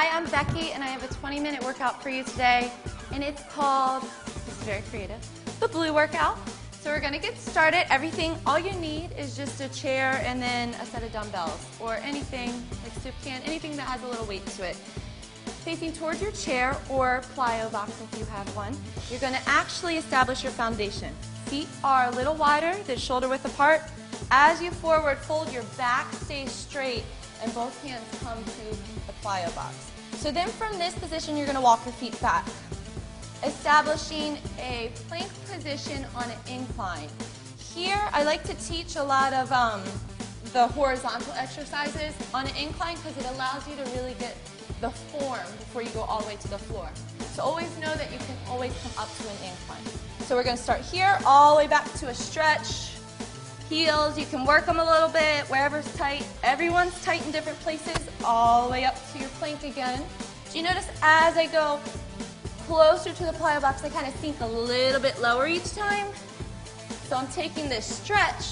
Hi, I'm Becky, and I have a 20-minute workout for you today, and it's called, it's very creative, the Blue Workout. So we're going to get started. All you need is just a chair and then a set of dumbbells, or anything, like soup can, anything that has a little weight to it. Facing towards your chair or plyo box if you have one, you're going to actually establish your foundation. Feet are a little wider, they're shoulder width apart. As you forward fold, your back stays straight and both hands come to the plyo box. So then from this position, you're going to walk your feet back, establishing a plank position on an incline. Here, I like to teach a lot of the horizontal exercises on an incline because it allows you to really get the form before you go all the way to the floor. So always know that you can always come up to an incline. So we're going to start here, all the way back to a stretch. Heels, you can work them a little bit, wherever's tight. Everyone's tight in different places, all the way up to your plank again. Do you notice as I go closer to the plyo box, I kind of sink a little bit lower each time? So I'm taking this stretch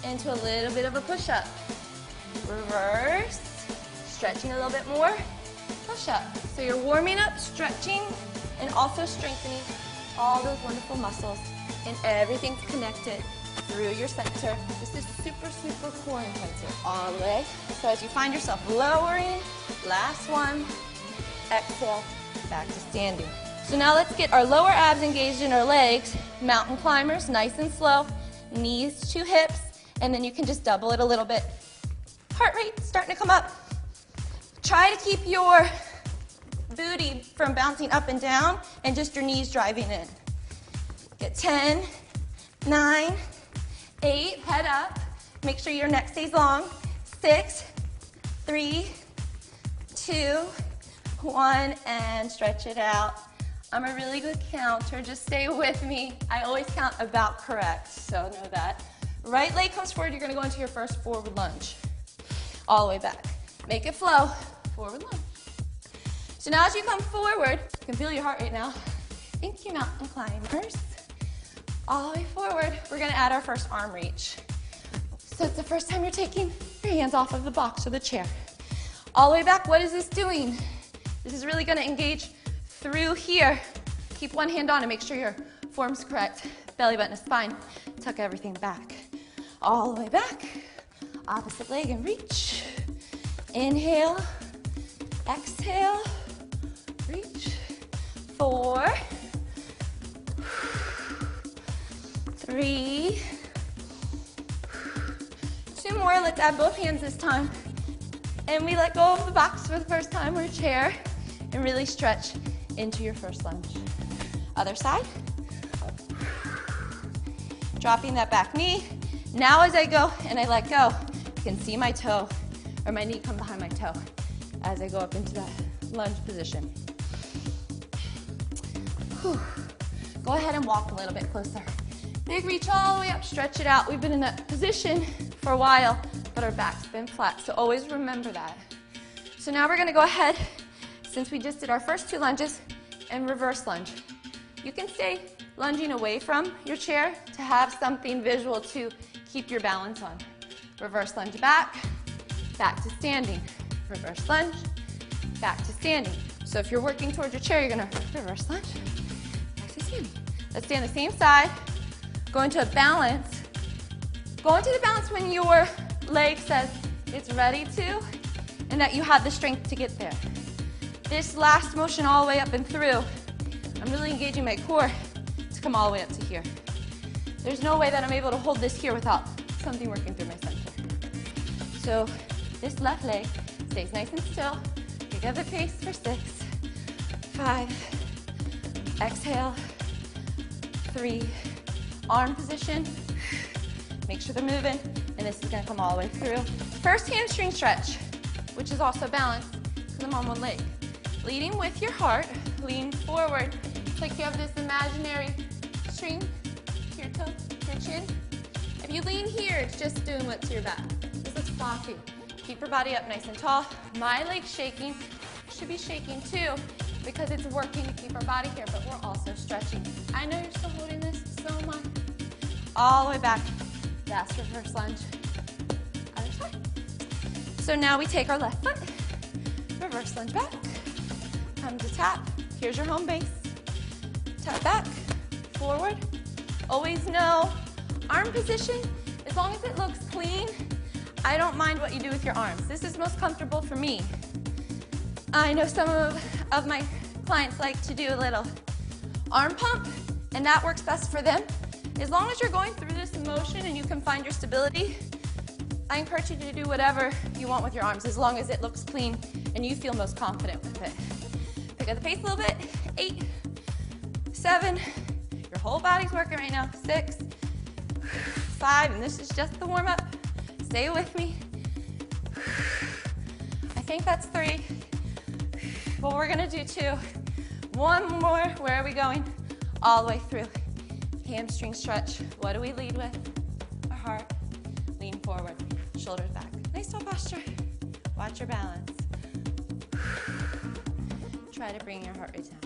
into a little bit of a push-up. Reverse, stretching a little bit more, push-up. So you're warming up, stretching, and also strengthening all those wonderful muscles, and everything's connected through your center. This is super, super core intensive. All the way. So as you find yourself lowering, last one, exhale, back to standing. So now let's get our lower abs engaged in our legs. Mountain climbers, nice and slow. Knees to hips, and then you can just double it a little bit. Heart rate starting to come up. Try to keep your booty from bouncing up and down and just your knees driving in. Get 10, 9, 8, head up. Make sure your neck stays long. 6, 3, 2, 1, and stretch it out. I'm a really good counter, just stay with me. I always count about correct, so know that. Right leg comes forward, you're gonna go into your first forward lunge. All the way back. Make it flow, forward lunge. So now as you come forward, you can feel your heart rate now. Thank you, mountain climbers. All the way forward, we're gonna add our first arm reach. So it's the first time you're taking your hands off of the box or the chair. All the way back, what is this doing? This is really gonna engage through here. Keep one hand on and make sure your form's correct. Belly button to spine, tuck everything back. All the way back, opposite leg and reach. Inhale, exhale, reach. 4, 3, 2 more. Let's add both hands this time. And we let go of the box for the first time, or chair, and really stretch into your first lunge. Other side. Dropping that back knee. Now as I go and I let go, you can see my toe, or my knee come behind my toe as I go up into that lunge position. Whew. Go ahead and walk a little bit closer. Big reach all the way up, stretch it out. We've been in that position for a while, but our back's been flat, so always remember that. So now we're gonna go ahead, since we just did our first 2 lunges, and reverse lunge. You can stay lunging away from your chair to have something visual to keep your balance on. Reverse lunge back, back to standing. Reverse lunge, back to standing. So if you're working towards your chair, you're gonna reverse lunge, back to standing. Let's stay on the same side. Go into a balance. Go into the balance when your leg says it's ready to, and that you have the strength to get there. This last motion all the way up and through, I'm really engaging my core to come all the way up to here. There's no way that I'm able to hold this here without something working through my center. So this left leg stays nice and still. Pick up the pace for 6, 5, exhale, 3, arm position, make sure they're moving, and this is gonna come all the way through. First hamstring stretch, which is also balanced because I'm on one leg. Leading with your heart, lean forward. It's like you have this imaginary string to your toe, to your chin. If you lean here, it's just doing what to your back. This is flopping. Keep your body up nice and tall. My leg's shaking, should be shaking too, because it's working to keep our body here, but we're also stretching. I know you're still holding this, so am I. All the way back, last reverse lunge. Other side. So now we take our left foot, reverse lunge back, Come to tap. Here's your home base. Tap back, forward. Always know, arm position, as long as it looks clean, I don't mind what you do with your arms. This is most comfortable for me. I know some of my clients like to do a little arm pump, and that works best for them. As long as you're going through this motion and you can find your stability, I encourage you to do whatever you want with your arms, as long as it looks clean and you feel most confident with it. Pick up the pace a little bit. 8, 7, your whole body's working right now. 6, 5, and this is just the warm-up. Stay with me. I think that's 3. But we're gonna do 2. 1 more. Where are we going? All the way through. Hamstring stretch. What do we lead with? Our heart. Lean forward. Shoulders back. Nice tall posture. Watch your balance. Try to bring your heart rate down.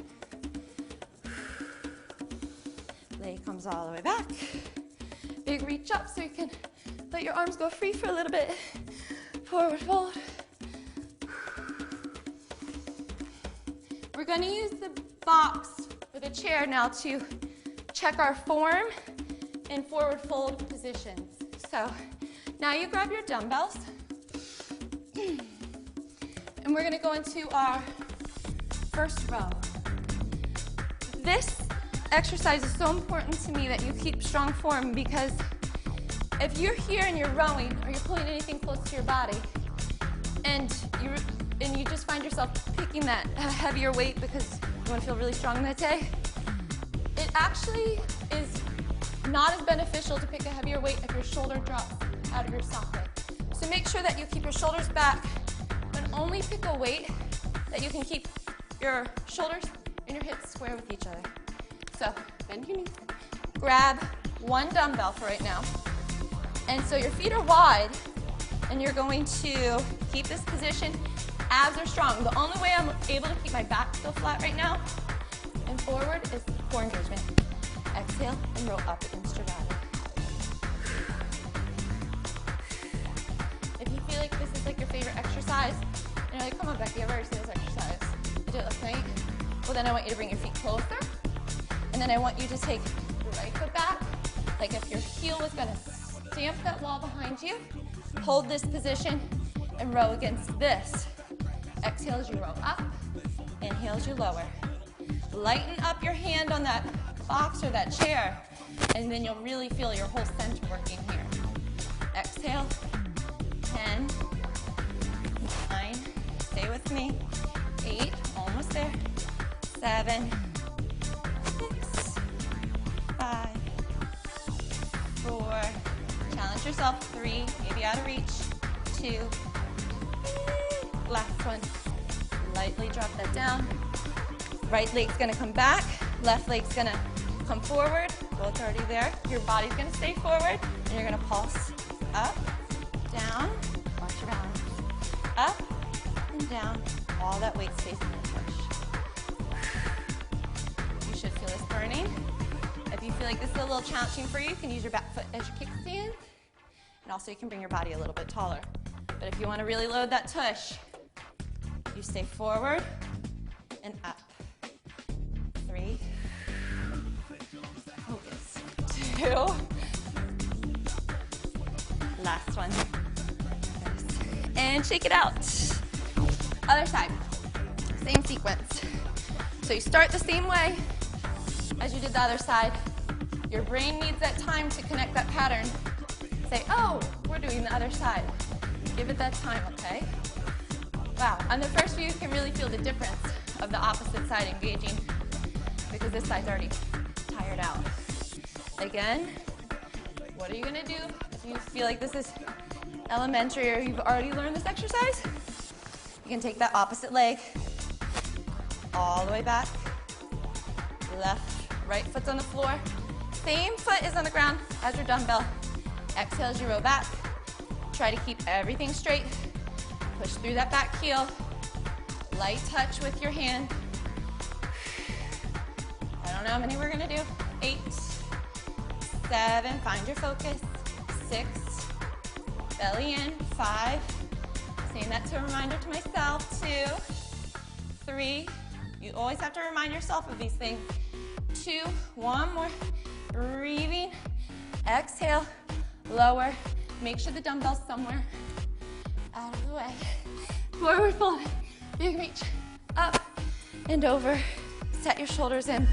Leg comes all the way back. Big reach up so you can let your arms go free for a little bit. Forward fold. We're going to use the box or the chair now to check our form in forward fold positions. So now you grab your dumbbells and we're going to go into our first row. This exercise is so important to me that you keep strong form, because if you're here and you're rowing or you're pulling anything close to your body and you just find yourself picking that heavier weight because you want to feel really strong that day, it actually is not as beneficial to pick a heavier weight if your shoulder drops out of your socket. So make sure that you keep your shoulders back, but only pick a weight that you can keep your shoulders and your hips square with each other. So bend your knees, grab 1 dumbbell for right now. And so your feet are wide and you're going to keep this position. Abs are strong. The only way I'm able to keep my back still flat right now and forward is core engagement. Exhale and roll up against your body. If you feel like this is like your favorite exercise, and you're like, come on Becky, I've already seen this exercise. I did it last night. Well, then I want you to bring your feet closer. And then I want you to take your right foot back. Like if your heel was gonna stamp that wall behind you, hold this position and row against this. Exhale as you row up, inhale as you lower. Lighten up your hand on that box or that chair, and then you'll really feel your whole center working here. Exhale, 10, 9, stay with me, 8, almost there, 7, 6, 5, 4, challenge yourself, 3, maybe out of reach, 2, last one. Lightly drop that down. Right leg's gonna come back, left leg's gonna come forward. Both already there. Your body's gonna stay forward, and you're gonna pulse up, down, watch your balance. Up and down. All that weight stays in the push. You should feel this burning. If you feel like this is a little challenging for you, you can use your back foot as your kickstand, and also you can bring your body a little bit taller. But if you want to really load that tush, you stay forward and up. 3, focus, 2, last one, and shake it out. Other side, same sequence. So you start the same way as you did the other side. Your brain needs that time to connect that pattern. Say, oh, we're doing the other side. Give it that time, okay? Wow, on the first view, you can really feel the difference of the opposite side engaging, because this side's already tired out. Again, what are you gonna do if you feel like this is elementary or you've already learned this exercise? You can take that opposite leg all the way back. Left, right foot's on the floor. Same foot is on the ground as your dumbbell. Exhale as you row back. Try to keep everything straight. Push through that back heel. Light touch with your hand. I don't know how many we're gonna do. 8, 7, find your focus. 6, belly in. 5, saying that to a reminder to myself. 2, 3, You always have to remind yourself of these things. 2, 1 more. Breathing. Exhale, lower. Make sure the dumbbell's somewhere out of the way. Forward fold, big reach, up and over. Set your shoulders in.